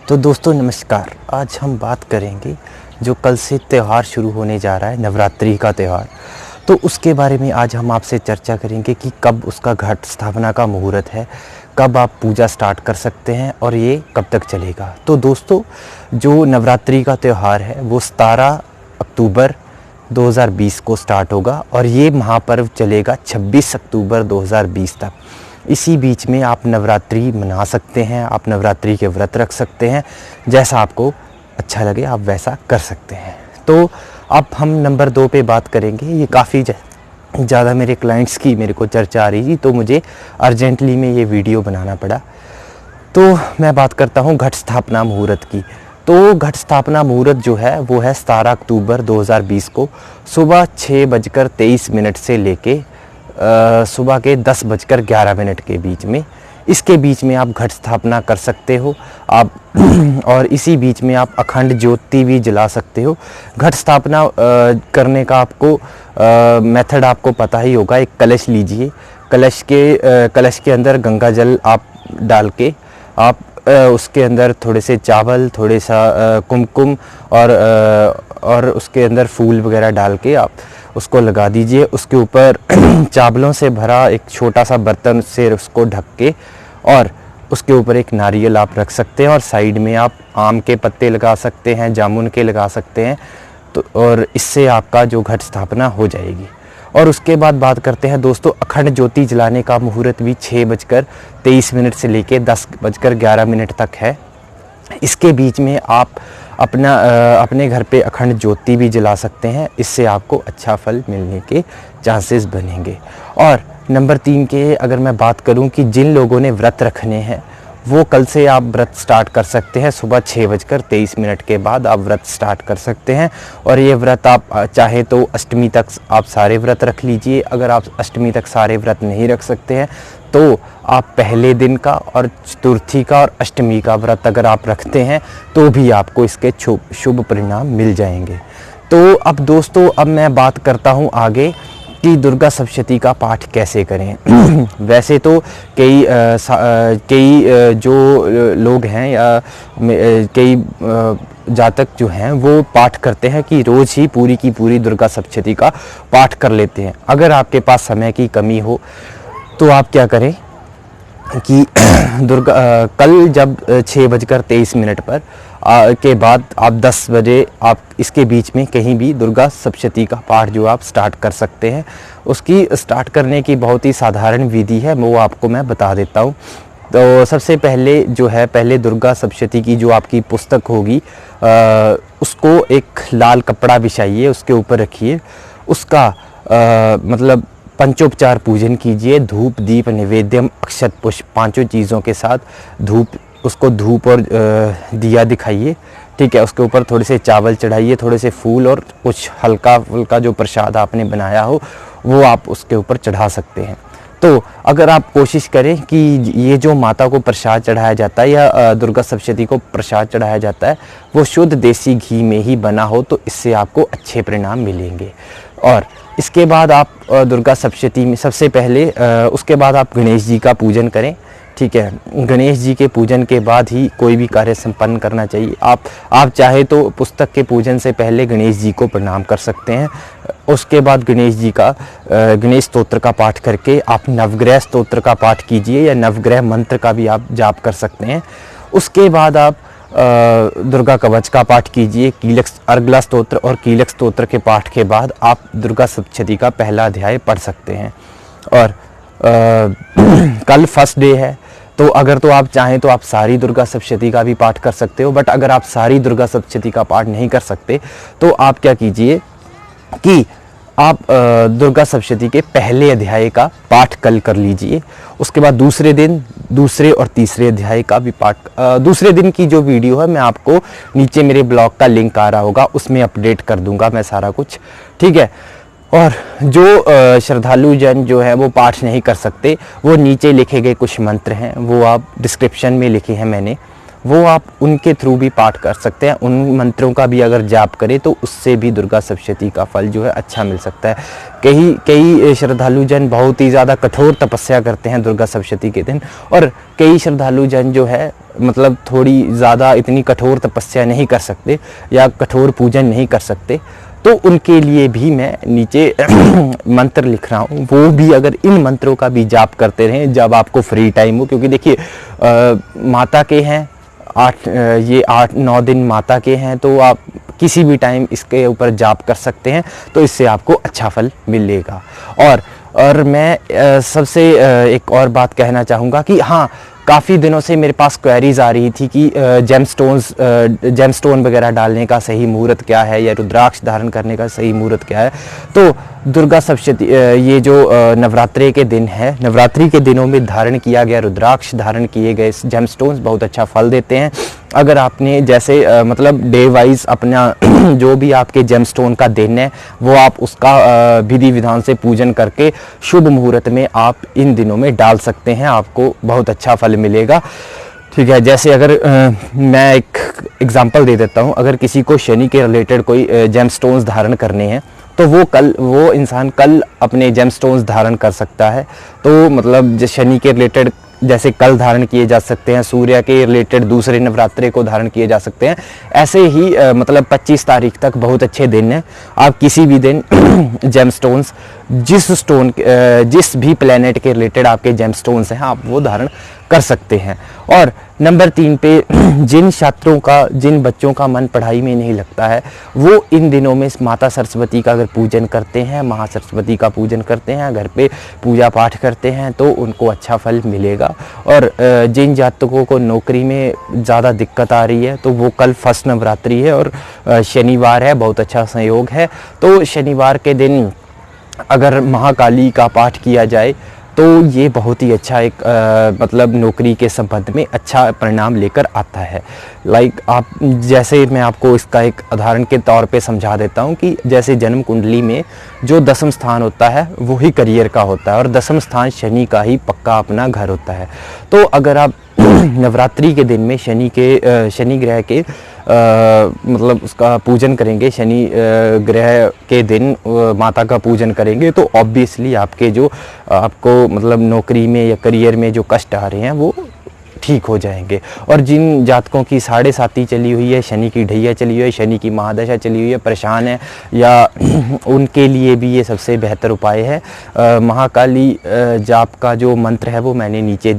तो दोस्तों नमस्कार। आज हम बात करेंगे जो कल से त्यौहार शुरू होने जा रहा है, नवरात्रि का त्यौहार। तो उसके बारे में आज हम आपसे चर्चा करेंगे कि कब उसका घट स्थापना का मुहूर्त है, कब आप पूजा स्टार्ट कर सकते हैं और ये कब तक चलेगा। तो दोस्तों जो नवरात्रि का त्यौहार है वो 17 अक्टूबर 2020 को स्टार्ट होगा और ये महापर्व चलेगा 26 अक्टूबर 2020 तक। इसी बीच में आप नवरात्रि मना सकते हैं, आप नवरात्रि के व्रत रख सकते हैं, जैसा आपको अच्छा लगे आप वैसा कर सकते हैं। तो अब हम नंबर 2 पे बात करेंगे। ये काफ़ी ज़्यादा मेरे क्लाइंट्स की मेरे को चर्चा आ रही थी, तो मुझे अर्जेंटली में ये वीडियो बनाना पड़ा। तो मैं बात करता हूँ घट स्थापना मुहूर्त की। तो घट स्थापना मुहूर्त जो है वो है 17 अक्टूबर 2020 को सुबह 6:23 से लेके सुबह के 10:11 के बीच में। इसके बीच में आप घट स्थापना कर सकते हो आप और इसी बीच में आप अखंड ज्योति भी जला सकते हो। घट स्थापना करने का आपको मेथड आपको पता ही होगा। एक कलश लीजिए, कलश के अंदर गंगा जल आप डाल के आप उसके अंदर थोड़े से चावल, थोड़े सा कुमकुम और उसके अंदर फूल वगैरह डाल के आप उसको लगा दीजिए। उसके ऊपर चावलों से भरा एक छोटा सा बर्तन से उसको ढक के और उसके ऊपर एक नारियल आप रख सकते हैं और साइड में आप आम के पत्ते लगा सकते हैं, जामुन के लगा सकते हैं। तो और इससे आपका जो घट स्थापना हो जाएगी। और उसके बाद बात करते हैं दोस्तों अखंड ज्योति जलाने का मुहूर्त भी 6:23 से लेके 10:11 तक है। इसके बीच में आप अपने घर पे अखंड ज्योति भी जला सकते हैं। इससे आपको अच्छा फल मिलने के चांसेस बनेंगे। और नंबर 3 के अगर मैं बात करूं कि जिन लोगों ने व्रत रखने हैं वो कल से आप व्रत स्टार्ट कर सकते हैं। सुबह 6:23 के बाद आप व्रत स्टार्ट कर सकते हैं और ये व्रत आप चाहे तो अष्टमी तक आप सारे व्रत रख लीजिए। अगर आप अष्टमी तक सारे व्रत नहीं रख सकते हैं तो आप पहले दिन का और चतुर्थी का और अष्टमी का व्रत अगर आप रखते हैं तो भी आपको इसके शुभ परिणाम मिल जाएंगे। तो अब दोस्तों अब मैं बात करता हूँ आगे कि दुर्गा सप्तशती का पाठ कैसे करें। वैसे तो कई जो लोग हैं या कई जातक जो हैं वो पाठ करते हैं कि रोज़ ही पूरी की पूरी दुर्गा सप्तशती का पाठ कर लेते हैं। अगर आपके पास समय की कमी हो तो आप क्या करें कि कल जब 6:23 पर के बाद आप 10 बजे आप इसके बीच में कहीं भी दुर्गा सप्तशती का पाठ जो आप स्टार्ट कर सकते हैं। उसकी स्टार्ट करने की बहुत ही साधारण विधि है, वो आपको मैं बता देता हूँ। तो सबसे पहले जो है पहले दुर्गा सप्तशती की जो आपकी पुस्तक होगी उसको एक लाल कपड़ा बिछाइए, उसके ऊपर रखिए। उसका मतलब पंचोपचार पूजन कीजिए। धूप, दीप, नैवेद्यम, अक्षत, पुष्प 5 चीज़ों के साथ उसको धूप और दिया दिखाइए। ठीक है, उसके ऊपर थोड़े से चावल चढ़ाइए, थोड़े से फूल और कुछ हल्का फुल्का जो प्रसाद आपने बनाया हो वो आप उसके ऊपर चढ़ा सकते हैं। तो अगर आप कोशिश करें कि ये जो माता को प्रसाद चढ़ाया जाता है या दुर्गा सप्तशती को प्रसाद चढ़ाया जाता है वो शुद्ध देसी घी में ही बना हो तो इससे आपको अच्छे परिणाम मिलेंगे। और इसके बाद आप दुर्गा सप्तशती में सबसे पहले उसके बाद आप गणेश जी का पूजन करें। ठीक है, गणेश जी के पूजन के बाद ही कोई भी कार्य संपन्न करना चाहिए। आप चाहे तो पुस्तक के पूजन से पहले गणेश जी को प्रणाम कर सकते हैं। उसके बाद गणेश जी का गणेश स्तोत्र का पाठ करके आप नवग्रह स्तोत्र का पाठ कीजिए या नवग्रह मंत्र का भी आप जाप कर सकते हैं। उसके बाद आप दुर्गा कवच का पाठ कीजिए। कीलक अर्गला स्तोत्र और कीलक स्तोत्र के पाठ के बाद आप दुर्गा सप्तशती का पहला अध्याय पढ़ सकते हैं। और कल फर्स्ट डे है तो अगर तो आप चाहें तो आप सारी दुर्गा सप्तशती का भी पाठ कर सकते हो। बट अगर आप सारी दुर्गा सप्तशती का पाठ नहीं कर सकते तो आप क्या कीजिए कि आप दुर्गा सप्तशती के पहले अध्याय का पाठ कल कर लीजिए। उसके बाद दूसरे दिन दूसरे और तीसरे अध्याय का भी पाठ दूसरे दिन की जो वीडियो है मैं आपको नीचे मेरे ब्लॉग का लिंक आ रहा होगा उसमें अपडेट कर दूंगा मैं सारा कुछ। ठीक है, और जो श्रद्धालु जन जो है वो पाठ नहीं कर सकते वो नीचे लिखे गए कुछ मंत्र हैं वो आप डिस्क्रिप्शन में लिखे हैं मैंने, वो आप उनके थ्रू भी पाठ कर सकते हैं। उन मंत्रों का भी अगर जाप करें तो उससे भी दुर्गा सप्तशती का फल जो है अच्छा मिल सकता है। कई श्रद्धालु जन बहुत ही ज़्यादा कठोर तपस्या करते हैं दुर्गा सप्तशती के दिन, और कई श्रद्धालु जन जो है मतलब थोड़ी ज़्यादा इतनी कठोर तपस्या नहीं कर सकते या कठोर पूजन नहीं कर सकते, तो उनके लिए भी मैं नीचे मंत्र लिख रहा हूँ। वो भी अगर इन मंत्रों का भी जाप करते रहें जब आपको फ्री टाइम हो, क्योंकि देखिए माता के हैं 8-9 दिन माता के हैं, तो आप किसी भी टाइम इसके ऊपर जाप कर सकते हैं, तो इससे आपको अच्छा फल मिलेगा। और मैं सबसे एक और बात कहना चाहूँगा कि हाँ, काफ़ी दिनों से मेरे पास क्वेरीज आ रही थी कि जेमस्टोन वगैरह डालने का सही मुहूर्त क्या है, या रुद्राक्ष धारण करने का सही मुहूर्त क्या है। तो दुर्गा सप्तशती ये जो नवरात्रि के दिन है, नवरात्रि के दिनों में धारण किया गया रुद्राक्ष, धारण किए गए जेमस्टोन्स बहुत अच्छा फल देते हैं। अगर आपने जैसे मतलब डे वाइज अपना जो भी आपके जेमस्टोन का दिन है वो आप उसका विधि विधान से पूजन करके शुभ मुहूर्त में आप इन दिनों में डाल सकते हैं, आपको बहुत अच्छा फल मिलेगा। ठीक है, जैसे अगर मैं एक एग्जांपल दे देता हूँ, अगर किसी को शनि के रिलेटेड कोई जेमस्टोन्स धारण करने हैं तो वो इंसान कल अपने जेमस्टोन्स धारण कर सकता है। तो मतलब शनि के रिलेटेड जैसे कल धारण किए जा सकते हैं, सूर्य के रिलेटेड दूसरे नवरात्रे को धारण किए जा सकते हैं। ऐसे ही मतलब 25 तारीख तक बहुत अच्छे दिन हैं, आप किसी भी दिन जेमस्टोन्स जिस भी प्लेनेट के रिलेटेड आपके जेमस्टोन्स हैं आप वो धारण कर सकते हैं। और नंबर 3 पे जिन बच्चों का मन पढ़ाई में नहीं लगता है, वो इन दिनों में माता सरस्वती का अगर पूजन करते हैं, महासरस्वती का पूजन करते हैं, घर पे पूजा पाठ करते हैं, तो उनको अच्छा फल मिलेगा। और जिन जातकों को नौकरी में ज़्यादा दिक्कत आ रही है, तो वो कल फर्स्ट नवरात्रि है और शनिवार है, बहुत अच्छा संयोग है। तो शनिवार के दिन अगर महाकाली का पाठ किया जाए तो ये बहुत ही अच्छा एक मतलब नौकरी के संबंध में अच्छा परिणाम लेकर आता है। आप जैसे मैं आपको इसका एक उदाहरण के तौर पे समझा देता हूँ कि जैसे जन्म कुंडली में जो 10वां स्थान होता है वो ही करियर का होता है, और 10वां स्थान शनि का ही पक्का अपना घर होता है। तो अगर आप नवरात्रि के दिन में शनि ग्रह के मतलब उसका पूजन करेंगे, शनि ग्रह के दिन माता का पूजन करेंगे, तो ऑब्वियसली आपको मतलब नौकरी में या करियर में जो कष्ट आ रहे हैं वो ठीक हो जाएंगे। और जिन जातकों की 7.5 चली हुई है, शनि की ढैया चली हुई है, शनि की महादशा चली हुई है, परेशान है, या उनके लिए भी ये सबसे बेहतर उपाय है। महाकाली जाप का जो मंत्र है वो मैंने नीचे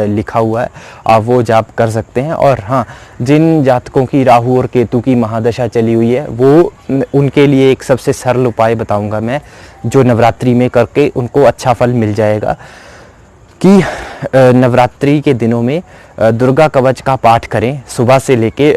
लिखा हुआ है, आप वो जाप कर सकते हैं। और हाँ, जिन जातकों की राहु और केतु की महादशा चली हुई है वो उनके लिए एक सबसे सरल उपाय बताऊँगा मैं, जो नवरात्रि में करके उनको अच्छा फल मिल जाएगा। कि नवरात्रि के दिनों में दुर्गा कवच का पाठ करें सुबह से लेके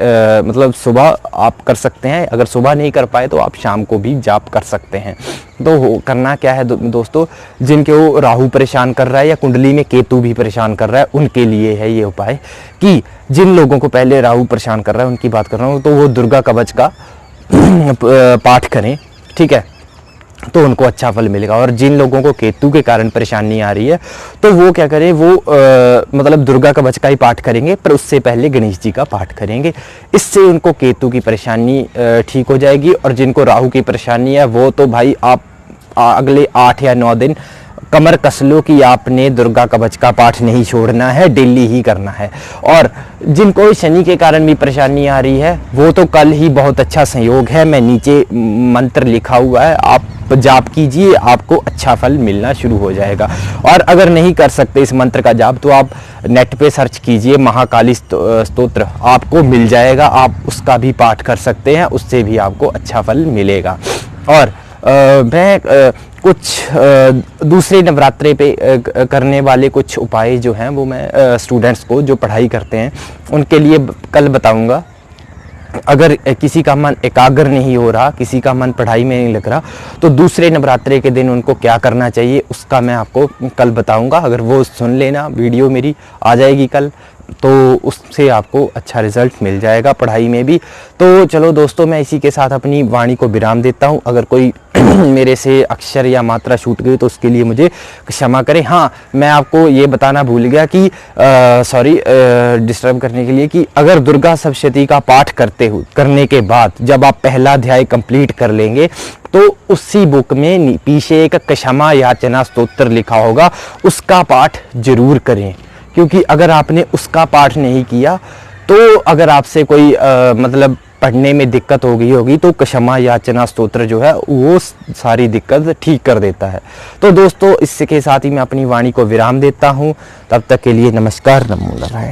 मतलब सुबह आप कर सकते हैं, अगर सुबह नहीं कर पाए तो आप शाम को भी जाप कर सकते हैं। तो करना क्या है दोस्तों, जिनके वो राहु परेशान कर रहा है या कुंडली में केतु भी परेशान कर रहा है, उनके लिए है ये उपाय। कि जिन लोगों को पहले राहु परेशान कर रहा है उनकी बात कर रहा हूँ, तो वो दुर्गा कवच का पाठ करें, ठीक है, तो उनको अच्छा फल मिलेगा। और जिन लोगों को केतु के कारण परेशानी आ रही है तो वो क्या करें, वो मतलब दुर्गा कवच का ही पाठ करेंगे, पर उससे पहले गणेश जी का पाठ करेंगे। इससे उनको केतु की परेशानी ठीक हो जाएगी। और जिनको राहु की परेशानी है वो तो भाई आप अगले 8 या 9 दिन कमर कस लो कि आपने दुर्गा कवच का पाठ नहीं छोड़ना है, डेली ही करना है। और जिनको शनि के कारण भी परेशानी आ रही है वो तो कल ही बहुत अच्छा संयोग है, मैं नीचे मंत्र लिखा हुआ है, आप जाप कीजिए, आपको अच्छा फल मिलना शुरू हो जाएगा। और अगर नहीं कर सकते इस मंत्र का जाप, तो आप नेट पे सर्च कीजिए महाकाली स्तोत्र, आपको मिल जाएगा, आप उसका भी पाठ कर सकते हैं, उससे भी आपको अच्छा फल मिलेगा। और मैं कुछ दूसरे नवरात्रे पे करने वाले कुछ उपाय जो हैं वो मैं स्टूडेंट्स को जो पढ़ाई करते हैं उनके लिए कल बताऊंगा। अगर किसी का मन एकाग्र नहीं हो रहा, किसी का मन पढ़ाई में नहीं लग रहा, तो दूसरे नवरात्रे के दिन उनको क्या करना चाहिए उसका मैं आपको कल बताऊंगा। अगर वो सुन लेना, वीडियो मेरी आ जाएगी कल, तो उससे आपको अच्छा रिजल्ट मिल जाएगा पढ़ाई में भी। तो चलो दोस्तों, मैं इसी के साथ अपनी वाणी को विराम देता हूँ। अगर कोई मेरे से अक्षर या मात्रा छूट गई तो उसके लिए मुझे क्षमा करें। हाँ, मैं आपको ये बताना भूल गया कि सॉरी डिस्टर्ब करने के लिए, कि अगर दुर्गा सप्तशती का पाठ करने के बाद जब आप पहला अध्याय कंप्लीट कर लेंगे तो उसी बुक में पीछे एक क्षमा याचना स्तोत्र लिखा होगा, उसका पाठ जरूर करें। क्योंकि अगर आपने उसका पाठ नहीं किया तो अगर आपसे कोई मतलब पढ़ने में दिक्कत हो गई होगी तो क्षमा याचना स्तोत्र जो है वो सारी दिक्कत ठीक कर देता है। तो दोस्तों, इसके साथ ही मैं अपनी वाणी को विराम देता हूँ। तब तक के लिए नमस्कार, नमो नारायण।